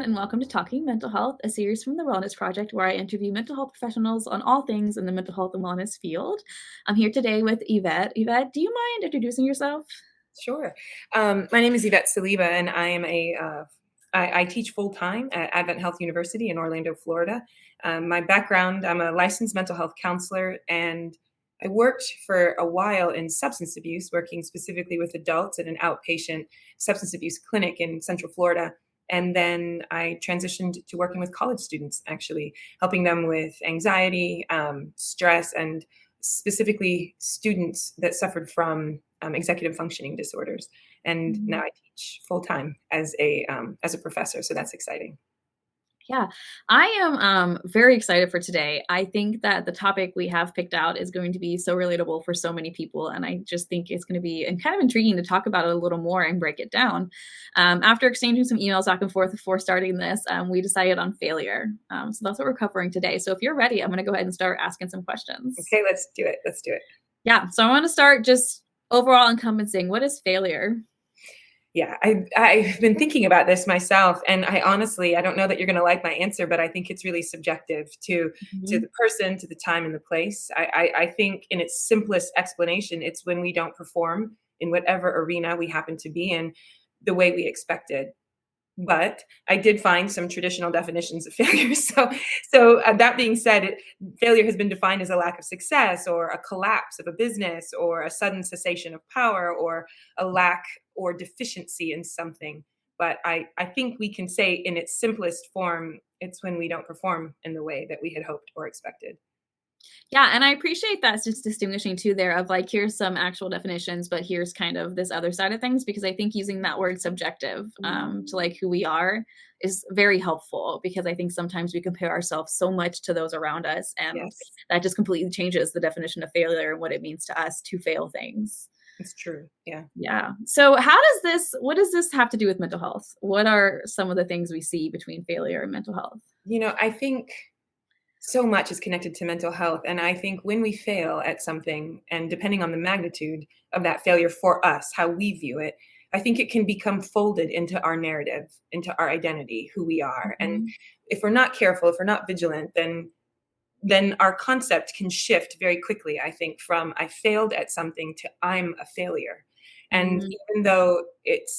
and welcome to Talking Mental Health, a series from the Wellness Project where I interview mental health professionals on all things in the mental health and wellness field. I'm here today with Yvette. Yvette, do you mind introducing yourself? Sure. My name is Yvette Saliba, and I am I teach full-time at Advent Health University in Orlando, Florida. My background, I'm a licensed mental health counselor, and I worked for a while in substance abuse, working specifically with adults at an outpatient substance abuse clinic in Central Florida. And then I transitioned to working with college students, actually, helping them with anxiety, stress, and specifically students that suffered from executive functioning disorders. And now I teach full time as a professor, so that's exciting. Yeah, I am very excited for today. I think that the topic we have picked out is going to be so relatable for so many people. And I just think it's going to be kind of intriguing to talk about it a little more and break it down. After exchanging some emails back and forth before starting this, we decided on failure. So that's what we're covering today. So if you're ready, I'm going to go ahead and start asking some questions. Okay, let's do it. Let's do it. Yeah, so I want to start just overall encompassing, what is failure? Yeah, I've been thinking about this myself, and I honestly, I don't know that you're going to like my answer, but I think it's really subjective to the person, to the time, and the place. I think in its simplest explanation, it's when we don't perform in whatever arena we happen to be in the way we expected. But I did find some traditional definitions of failure. So that being said, failure has been defined as a lack of success, or a collapse of a business, or a sudden cessation of power, or a lack or deficiency in something. But I think we can say in its simplest form, it's when we don't perform in the way that we had hoped or expected. Yeah, and I appreciate that just distinguishing too there of like, here's some actual definitions, but here's kind of this other side of things, because I think using that word subjective to like who we are is very helpful, because I think sometimes we compare ourselves so much to those around us, and Yes, that just completely changes the definition of failure and what it means to us to fail things. it's true. Yeah. Yeah. So what does this have to do with mental health? What are some of the things we see between failure and mental health? I think so much is connected to mental health. And I think when we fail at something, and depending on the magnitude of that failure for us, how we view it, I think it can become folded into our narrative, into our identity, who we are. And if we're not careful, if we're not vigilant, then our concept can shift very quickly, I think, from I failed at something to I'm a failure. And even though it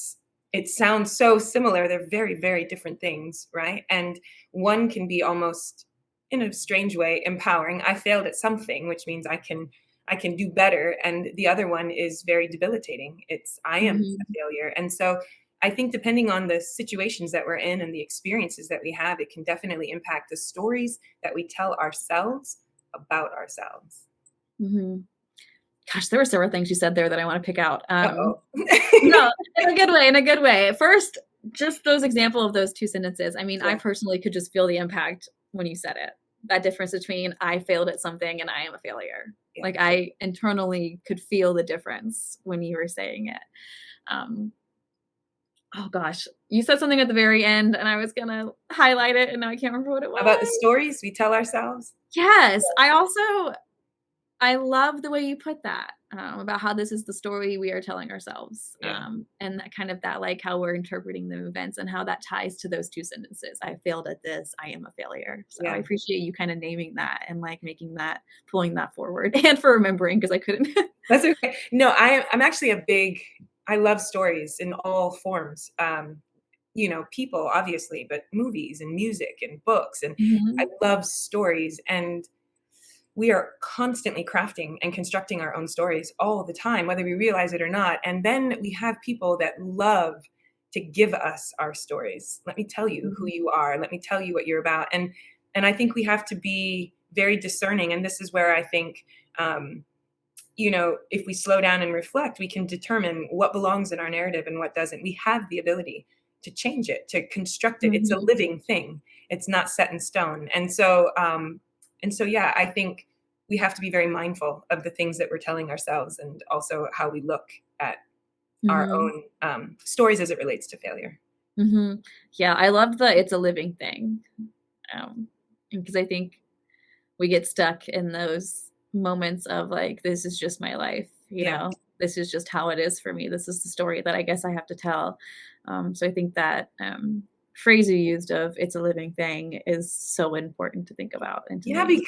sounds so similar, they're very, very different things, right? And one can be almost, in a strange way, empowering. I failed at something, which means I can do better. And the other one is very debilitating. It's I am a failure. And so I think depending on the situations that we're in and the experiences that we have, it can definitely impact the stories that we tell ourselves about ourselves. Gosh, there were several things you said there that I want to pick out. Uh-oh. No, in a good way. First, just those example of those two sentences. I mean, I personally could just feel the impact when you said it. That difference between I failed at something and I am a failure. Yeah. Like I internally could feel the difference when you were saying it. Oh gosh, you said something at the very end and I was going to highlight it and now I can't remember what it was. About the stories we tell ourselves? Yes. I love the way you put that about how this is the story we are telling ourselves, and that kind of that like how we're interpreting the events and how that ties to those two sentences. I failed at this. I am a failure. So I appreciate you kind of naming that and like pulling that forward, and for remembering, because I couldn't. That's okay. No, I'm actually I love stories in all forms. People obviously, but movies and music and books, and I love stories, and we are constantly crafting and constructing our own stories all the time, whether we realize it or not. And then we have people that love to give us our stories. Let me tell you who you are. Let me tell you what you're about. And I think we have to be very discerning. And this is where I think, if we slow down and reflect, we can determine what belongs in our narrative and what doesn't. We have the ability to change it, to construct it. It's a living thing. It's not set in stone. And so, yeah, I think we have to be very mindful of the things that we're telling ourselves, and also how we look at our own stories as it relates to failure. Yeah, I love it's a living thing, because I think we get stuck in those moments of like, this is just my life, you know, this is just how it is for me. This is the story that I guess I have to tell. So I think that phrase you used of "it's a living thing" is so important to think about and to Yeah, me.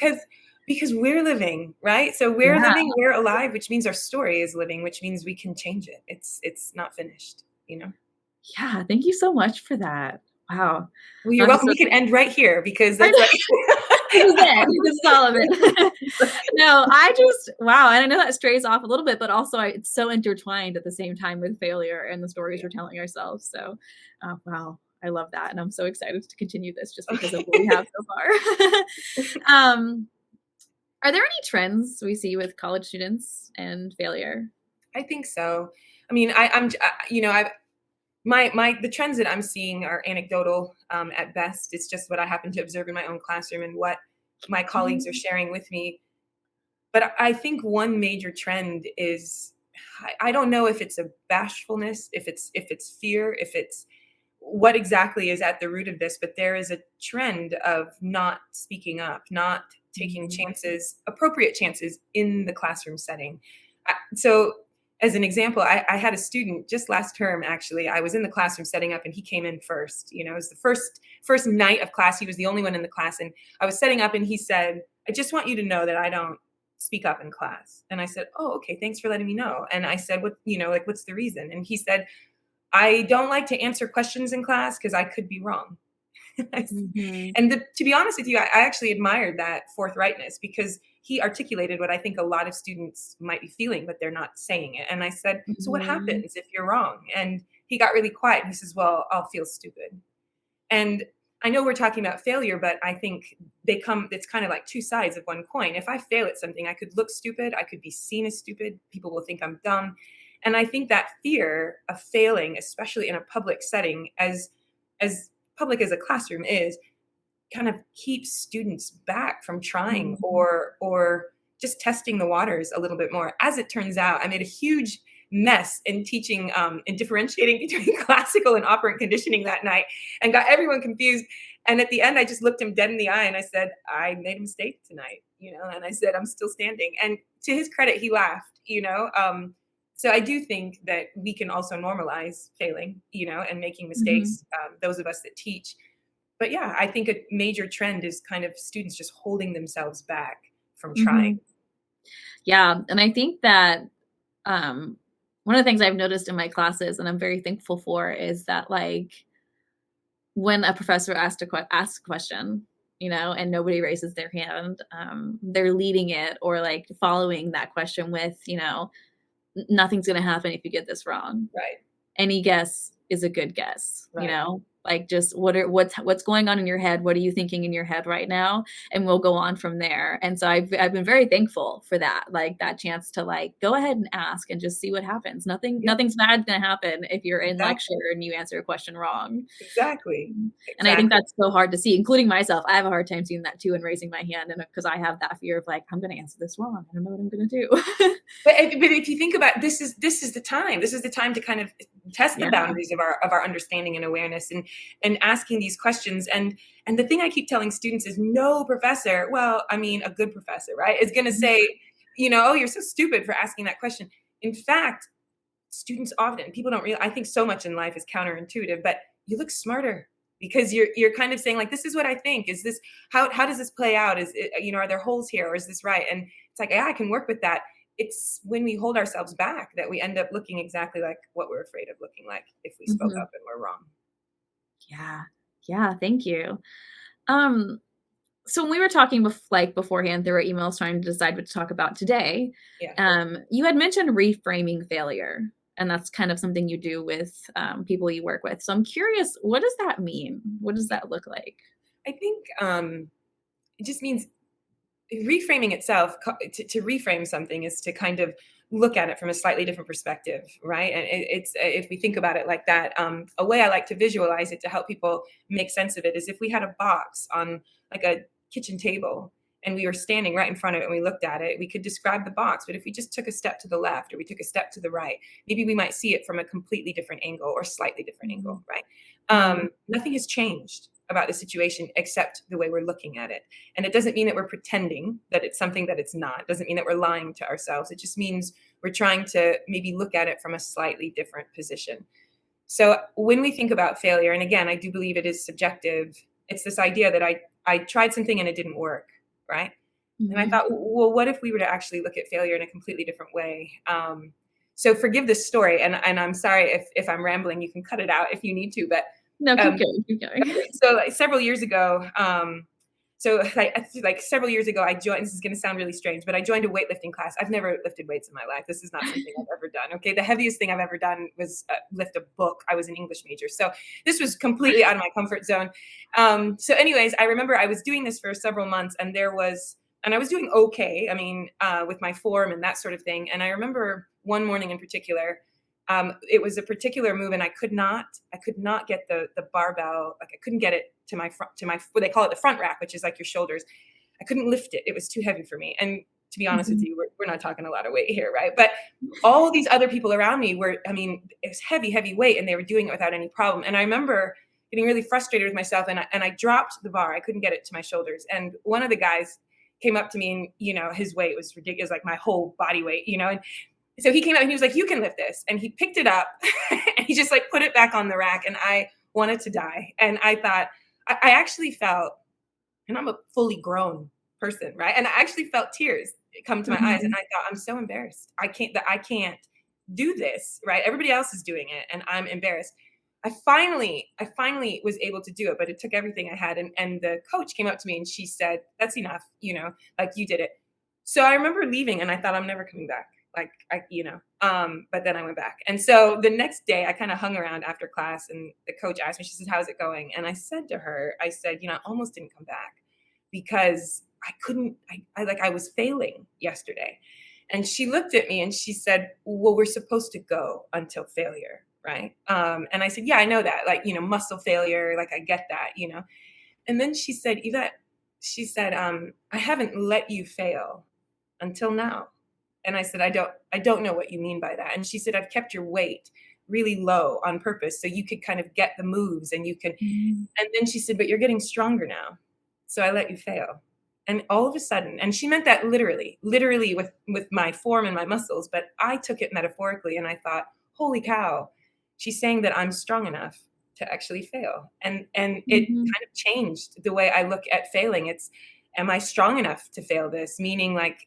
because we're living, right? So we're Yeah. living, we're alive, which means our story is living, which means we can change it. It's not finished, you know? Yeah, thank you so much for that. Wow. Well, you're I'm just welcome. so We can end right here because I that's know, like this is it. This is all of it. No, I just wow, and I know that strays off a little bit, but also it's so intertwined at the same time with failure and the stories we're telling ourselves. So, wow, I love that, and I'm so excited to continue this just because of what we have Okay. so far. Um, are there any trends we see with college students and failure? I think so. I mean, you know, the trends that I'm seeing are anecdotal at best. It's just what I happen to observe in my own classroom and what my colleagues are Mhm. sharing with me. But I think one major trend is I don't know if it's a bashfulness, if it's fear, if it's what exactly is at the root of this, but there is a trend of not speaking up, not taking Mhm. chances, appropriate chances in the classroom setting. So, as an example, I had a student just last term. Actually, I was in the classroom setting up, and he came in first. You know, it was the first night of class. He was the only one in the class, and I was setting up, and he said, "I just want you to know that I don't speak up in class." And I said, "Oh, okay, thanks for letting me know." And I said, "What, like, what's the reason?" And he said, I don't like to answer questions in class because I could be wrong. Mhm. And to be honest with you, I actually admired that forthrightness because he articulated what I think a lot of students might be feeling, but they're not saying it. And I said, "So what Mhm. happens if you're wrong?" And he got really quiet. He says, "Well, I'll feel stupid." And I know we're talking about failure, but I think it's kind of like two sides of one coin. If I fail at something, I could look stupid. I could be seen as stupid. People will think I'm dumb. And I think that fear of failing, especially in a public setting, as public as a classroom is, kind of keeps students back from trying Mhm. or just testing the waters a little bit more. As it turns out, I made a huge mess in teaching and differentiating between classical and operant conditioning that night and got everyone confused. And at the end, I just looked him dead in the eye and I said, "I made a mistake tonight," and I said, "I'm still standing." And to his credit, he laughed. So I do think that we can also normalize failing, and making Mhm. mistakes, those of us that teach. But yeah, I think a major trend is kind of students just holding themselves back from trying. Mhm. Yeah, and I think that, um, one of the things I've noticed in my classes, and I'm very thankful for, is that, like, when a professor asks a question, and nobody raises their hand, they're leading it or, like, following that question with, "Nothing's gonna happen if you get this wrong." Right, Any guess is a good guess, right. Like, just what's going on in your head? What are you thinking in your head right now? And we'll go on from there. And so I've been very thankful for that, like, that chance to, like, go ahead and ask and just see what happens. Yep, Nothing's bad gonna happen if you're in lecture exactly, and you answer a question wrong. exactly, And I think exactly. that's so hard to see, including myself. I have a hard time seeing that too and raising my hand, and because I have that fear of, like, "I'm gonna answer this wrong. I don't know what I'm gonna do." But if you think about this is the time. This is the time to kind of test the Yeah. boundaries of our understanding and awareness and asking these questions. And the thing I keep telling students is no professor, well, I mean a good professor, right, is gonna Mhm. say, "Oh, you're so stupid for asking that question." In fact, students often people don't realize I think so much in life is counterintuitive, but you look smarter because you're kind of saying like, "This is what I think. Is this how does this play out? Is it, are there holes here or is this right?" And it's like, "Yeah, I can work with that." It's when we hold ourselves back that we end up looking exactly like what we're afraid of looking like if we spoke Mhm. up and we're wrong. Yeah. Yeah, thank you. Um, so when we were talking beforehand through our emails trying to decide what to talk about today, Yeah. you had mentioned reframing failure, and that's kind of something you do with, people you work with. So I'm curious, what does that mean? What does that look like? I think it just means reframing itself. To reframe something is to kind of look at it from a slightly different perspective, right? And it's if we think about it like that, a way I like to visualize it to help people make sense of it is if we had a box on like a kitchen table and we were standing right in front of it and we looked at it, we could describe the box. But if we just took a step to the left or we took a step to the right, maybe we might see it from a completely different angle or slightly different Mhm. angle, right? Mhm. Nothing has changed about the situation except the way we're looking at it. And it doesn't mean that we're pretending that it's something that it's not. It doesn't mean that we're lying to ourselves. It just means we're trying to maybe look at it from a slightly different position. So when we think about failure, and again, I do believe it is subjective, it's this idea that I tried something and it didn't work, right? And I Mhm. thought, well, what if we were to actually look at failure in a completely different way? So forgive this story, and I'm sorry if I'm rambling. You can cut it out if you need to. But No, keep um, going, keep going. okay, so like several years ago, like several years ago, I joined. This is going to sound really strange, but I joined a weightlifting class. I've never lifted weights in my life. This is not something I've ever done. Okay, the heaviest thing I've ever done was lift a book. I was an English major, so this was completely out of my comfort zone. So, anyways, I remember I was doing this for several months, and I was doing okay. I mean, with my form and that sort of thing. And I remember one morning in particular, it was a particular move, and I could not get the barbell, like I couldn't get it to my front, what they call it, the front rack, which is like your shoulders. I couldn't lift it. It was too heavy for me. And to be honest with Mhm. you, we're not talking a lot of weight here, right? But all these other people around me were, I mean, it was heavy, heavy weight, and they were doing it without any problem. And I remember getting really frustrated with myself, and I dropped the bar. I couldn't get it to my shoulders. And one of the guys came up to me, and his weight was ridiculous, like my whole body weight, and so he came out and he was like, "You can lift this," and he picked it up and he just like put it back on the rack, and I wanted to die. And I thought, I actually felt, and I'm a fully grown person, right? And I actually felt tears come to my eyes, and Mhm. I thought, I'm so embarrassed. I can't do this, right? Everybody else is doing it, and I'm embarrassed. I finally was able to do it, but it took everything I had. And the coach came up to me and she said, "That's enough, like you did it." So I remember leaving, and I thought, I'm never coming back. Like but then I went back. And so the next day I kind of hung around after class, and the coach asked me, she said, "How's it going?" And I said to her, I said, I almost didn't come back because I couldn't, I was failing yesterday. And she looked at me and she said, "Well, we're supposed to go until failure, right?" And I said, "Yeah, I know that, like, muscle failure, like I get that. And then she said, "Yvette," she said, "I haven't let you fail until now." And I said, I don't know what you mean by that." And she said, "I've kept your weight really low on purpose so you could kind of get the moves, and you can." Mhm. And then she said, "But you're getting stronger now. So I let you fail." And all of a sudden, and she meant that literally with my form and my muscles, but I took it metaphorically, and I thought, "Holy cow. She's saying that I'm strong enough to actually fail." And it Mhm. kind of changed the way I look at failing. It's, am I strong enough to fail this? Meaning, like,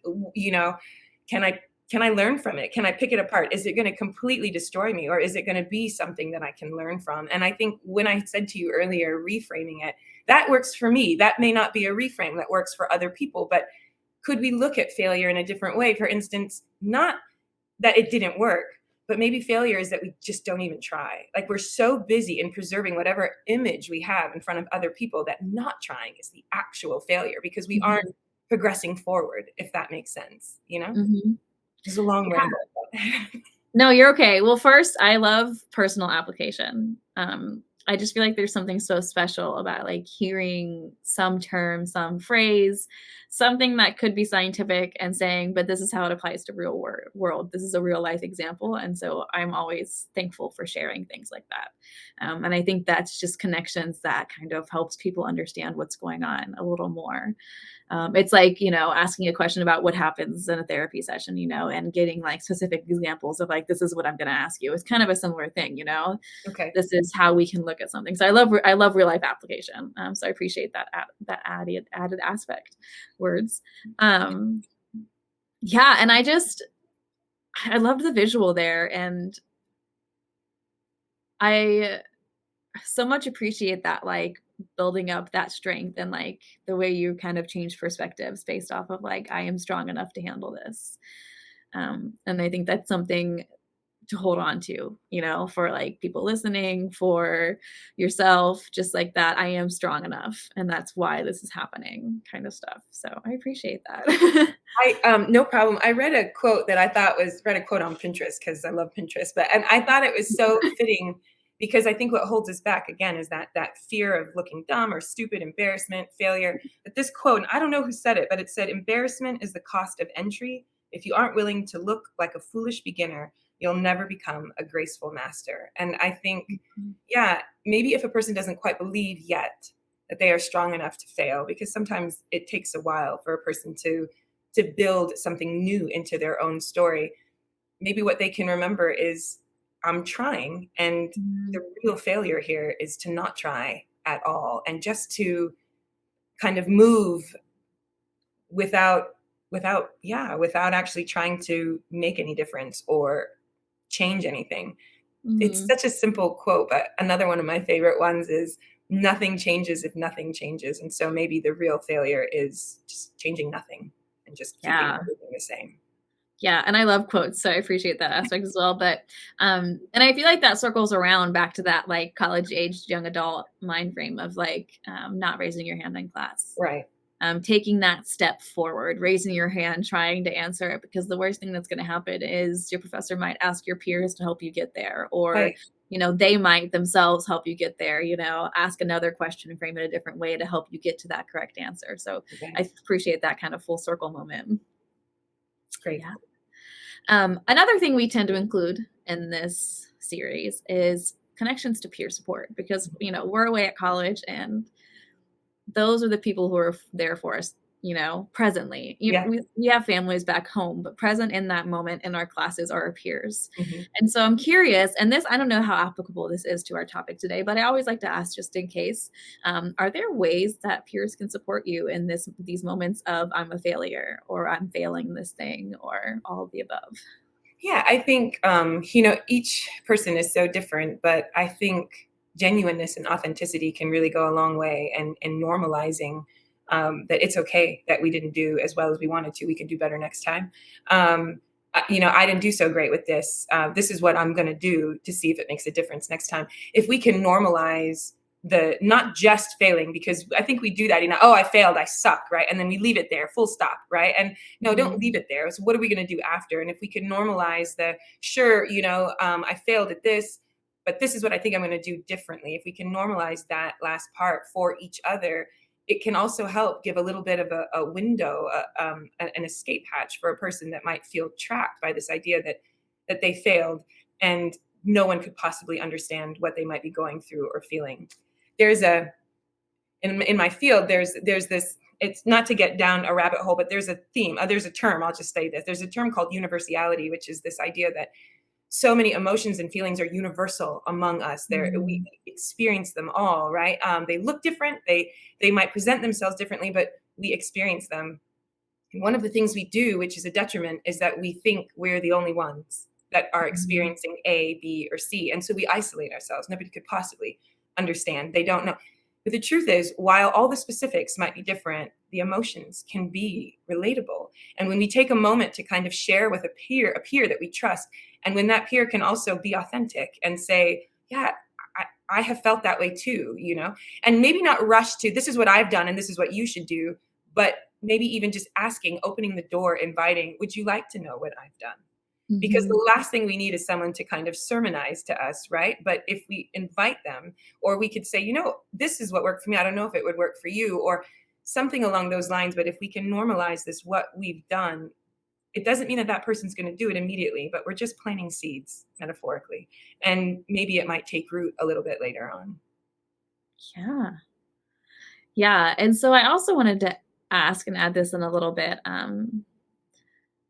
can I learn from it? Can I pick it apart? Is it going to completely destroy me, or is it going to be something that I can learn from? And I think when I said to you earlier, reframing it, that works for me. That may not be a reframe that works for other people, but could we look at failure in a different way? For instance, not that it didn't work, but maybe failure is that we just don't even try. Like, we're so busy in preserving whatever image we have in front of other people that not trying is the actual failure, because we aren't Mhm. progressing forward, if that makes sense. Mhm. This is a long Yeah. ramble. No, you're okay. Well, first, I love personal application. I just feel like there's something so special about like hearing some term, some phrase, something that could be scientific and saying, but this is how it applies to real world. This is a real life example. And so I'm always thankful for sharing things like that. And I think that's just connections that kind of helps people understand what's going on a little more. It's like, asking a question about what happens in a therapy session, and getting like specific examples of like, this is what I'm going to ask you. It's kind of a similar thing. Okay. This is how we can look at something. So I love real life application. So I appreciate that added aspect words. Um, yeah. And I loved the visual there. And I so much appreciate that, like building up that strength and like the way you kind of change perspectives based off of like, I am strong enough to handle this. And I think that's something to hold on to, for like people listening, for yourself, just like that. I am strong enough. And that's why this is happening kind of stuff. So I appreciate that. No problem. I read a quote that I thought was read a quote on Pinterest because I love Pinterest, and I thought it was so fitting, because I think what holds us back again is that fear of looking dumb or stupid, embarrassment, failure. But this quote, and I don't know who said it, but it said, "Embarrassment is the cost of entry. If you aren't willing to look like a foolish beginner, you'll never become a graceful master." And I think, yeah, maybe if a person doesn't quite believe yet that they are strong enough to fail, because sometimes it takes a while for a person to build something new into their own story. Maybe what they can remember is I'm trying. And Mhm. the real failure here is to not try at all and just to kind of move without without actually trying to make any difference or change anything. It's Mhm. such a simple quote, but another one of my favorite ones is nothing changes if nothing changes. And so maybe the real failure is just changing nothing and just keeping Yeah. everything the same. Yeah, and I love quotes, so I appreciate that aspect as well, but, and I feel like that circles around back to that, like, college-aged young adult mind frame of, like, not raising your hand in class. Right. Taking that step forward, raising your hand, trying to answer it, because the worst thing that's gonna happen is your professor might ask your peers to help you get there, or, Right. they might themselves help you get there, ask another question and frame it a different way to help you get to that correct answer, so Right. I appreciate that kind of full circle moment. It's great. Yeah. Another thing we tend to include in this series is connections to peer support because we're away at college and those are the people who are there for us, presently. Yeah. We have families back home, but present in that moment in our classes are our peers. Mhm. And so I'm curious, and this, I don't know how applicable this is to our topic today, but I always like to ask just in case, are there ways that peers can support you in these moments of I'm a failure or I'm failing this thing or all of the above? Yeah, I think, each person is so different, but I think genuineness and authenticity can really go a long way and normalizing that it's okay that we didn't do as well as we wanted to. We can do better next time. I didn't do so great with this. This is what I'm going to do to see if it makes a difference next time. If we can normalize the not just failing, because I think we do that, oh, I failed, I suck, right? And then we leave it there, full stop, right? And no, don't Mhm. leave it there. So what are we going to do after? And if we can normalize the sure, I failed at this, but this is what I think I'm going to do differently. If we can normalize that last part for each other, it can also help give a little bit of a window, an escape hatch for a person that might feel trapped by this idea that they failed and no one could possibly understand what they might be going through or feeling. There's a in my field, there's this, it's not to get down a rabbit hole, but there's a theme, there's a term, I'll just say this, there's a term called universality, which is this idea that so many emotions and feelings are universal among us. We Mhm. experience them all, right? They look different, they might present themselves differently, but we experience them. And one of the things we do, which is a detriment, is that we think we're the only ones that are Mhm. experiencing A, B, or C. And so we isolate ourselves. Nobody could possibly understand. They don't know. But the truth is, while all the specifics might be different, the emotions can be relatable. And when we take a moment to kind of share with a peer that we trust, and when that peer can also be authentic and say, yeah, I have felt that way too, and maybe not rush to this is what I've done and this is what you should do, but maybe even just asking, opening the door, inviting, would you like to know what I've done? Because Mhm. the last thing we need is someone to kind of sermonize to us, right? But if we invite them, or we could say, this is what worked for me. I don't know if it would work for you, or something along those lines. But if we can normalize this, what we've done, it doesn't mean that that person's going to do it immediately, but we're just planting seeds metaphorically. And maybe it might take root a little bit later on. Yeah. Yeah, and so I also wanted to ask and add this in a little bit,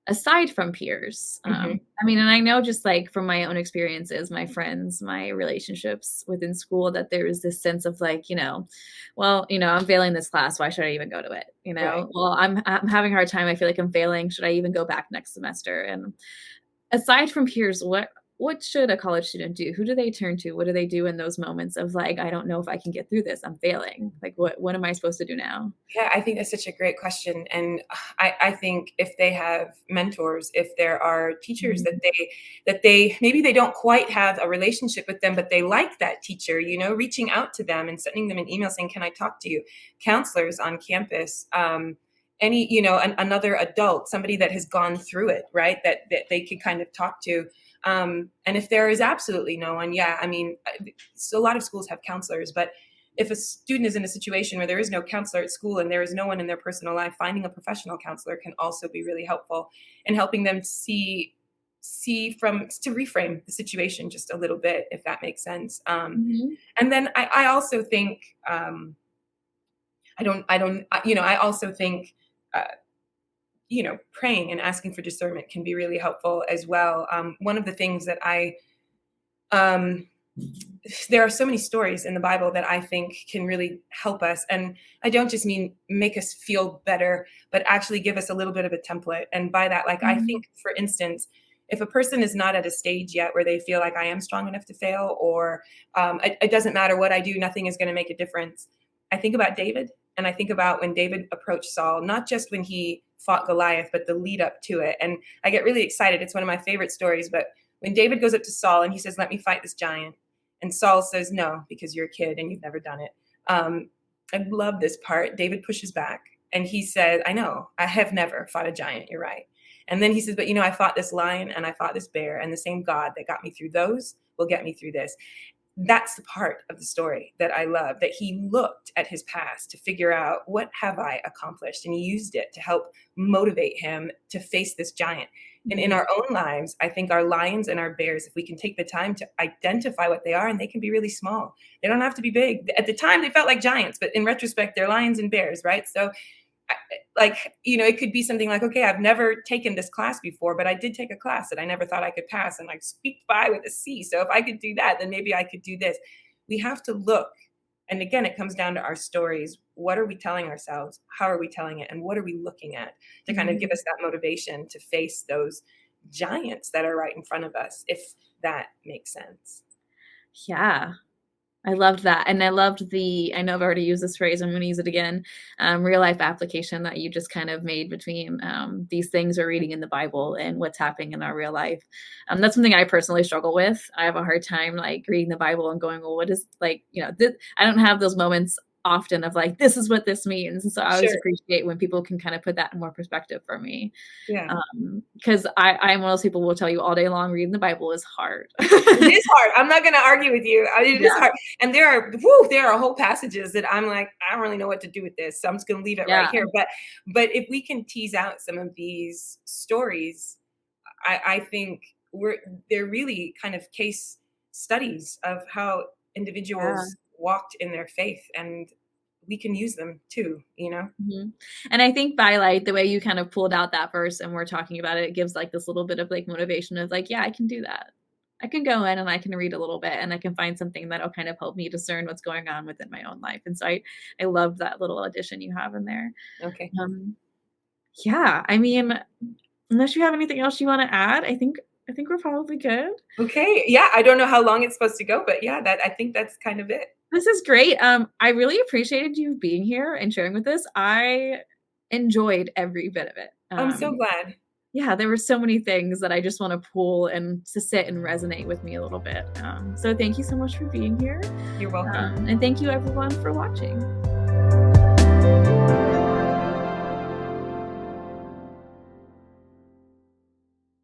aside from peers, Hmm. I mean, and I know just, like, from my own experiences, my friends, my relationships within school that there is this sense of, like, "Well, I'm failing this class, why should I even go to it?" Right. "Well, I'm having a hard time, I feel like I'm failing, should I even go back next semester?" And aside from peers, what should a college student do? Who do they turn to? What do they do in those moments of like, I don't know if I can get through this. I'm failing. Like what am I supposed to do now? Yeah, I think that's such a great question. And I think if they have mentors, if there are teachers Mhm. that they maybe they don't quite have a relationship with them, but they like that teacher, reaching out to them and sending them an email saying, "Can I talk to you?" Counselors on campus, any, another adult, somebody that has gone through it, right? That they could kind of talk to. And if there is absolutely no one, yeah, I mean, so a lot of schools have counselors, but if a student is in a situation where there is no counselor at school and there is no one in their personal life, finding a professional counselor can also be really helpful in helping them to reframe the situation just a little bit, if that makes sense. Mhm. And then I also think I also think uh, praying and asking for discernment can be really helpful as well. One of the things that I Um, there are so many stories in the Bible that I think can really help us. And I don't just mean make us feel better, but actually give us a little bit of a template. And by that, like, I Mhm. think, for instance, if a person is not at a stage yet where they feel like I am strong enough to fail, or it doesn't matter what I do, nothing is going to make a difference. I think about David, and I think about when David approached Saul, not just when he fought Goliath, but the lead up to it. And I get really excited. It's one of my favorite stories. But when David goes up to Saul and he says, "Let me fight this giant," and Saul says, "No, because you're a kid and you've never done it." Um, I love this part. David pushes back and he said, "I know, I have never fought a giant. You're right." And then he says, "But I fought this lion and I fought this bear, and the same God that got me through those will get me through this." That's the part of the story that I love, that he looked at his past to figure out, what have I accomplished? And he used it to help motivate him to face this giant. And in Mhm. our own lives, I think our lions and our bears, if we can take the time to identify what they are, and they can be really small. They don't have to be big. At the time, they felt like giants, but in retrospect, they're lions and bears, right? So like, it could be something like, okay, I've never taken this class before, but I did take a class that I never thought I could pass, and like squeaked by with a C. So if I could do that, then maybe I could do this. We have to look. And again, it comes down to our stories. What are we telling ourselves? How are we telling it? And what are we looking at to kind of give Mhm. us that motivation to face those giants that are right in front of us, if that makes sense. Yeah. I loved that, and I loved I know I've already used this phrase, I'm gonna use it again, real life application that you just kind of made between, these things we're reading in the Bible and what's happening in our real life. That's something I personally struggle with. I have a hard time, like, reading the Bible and going, "Well, what is," like, I don't have those moments often of, like, "This is what this means," and so I always Sure. appreciate when people can kinda put that in more perspective for me. Yeah. Because I'm one of those people who will tell you all day long, reading the Bible is hard. It is hard. I'm not going to argue with you. It is Yeah, hard. And there are whole passages that I'm like, I don't really know what to do with this. So I'm just going to leave it right yeah, here. But if we can tease out some of these stories, I think they're really kind of case studies of how yeah. individuals walked in their faith, and we can use them too. Mhm. And I think by, like, the way you kind of pulled out that verse and we're talking about it, it gives, like, this little bit of, like, motivation of, like, "Yeah, I can do that. I can go in and I can read a little bit, and I can find something that'll kind of help me discern what's going on within my own life." And so I love that little addition you have in there. Okay. Um, yeah, I mean, unless you have anything else you wanna add, I think we're probably good. Okay. Yeah. I don't know how long it's supposed to go, but yeah, I think that's kind of it. This is great. I really appreciated you being here and sharing with us. I enjoyed every bit of it. I'm so glad. Yeah, there were so many things that I just wanna pull and to sit and resonate with me a little bit. So thank you so much for being here, You're welcome. and thank you everyone for watching.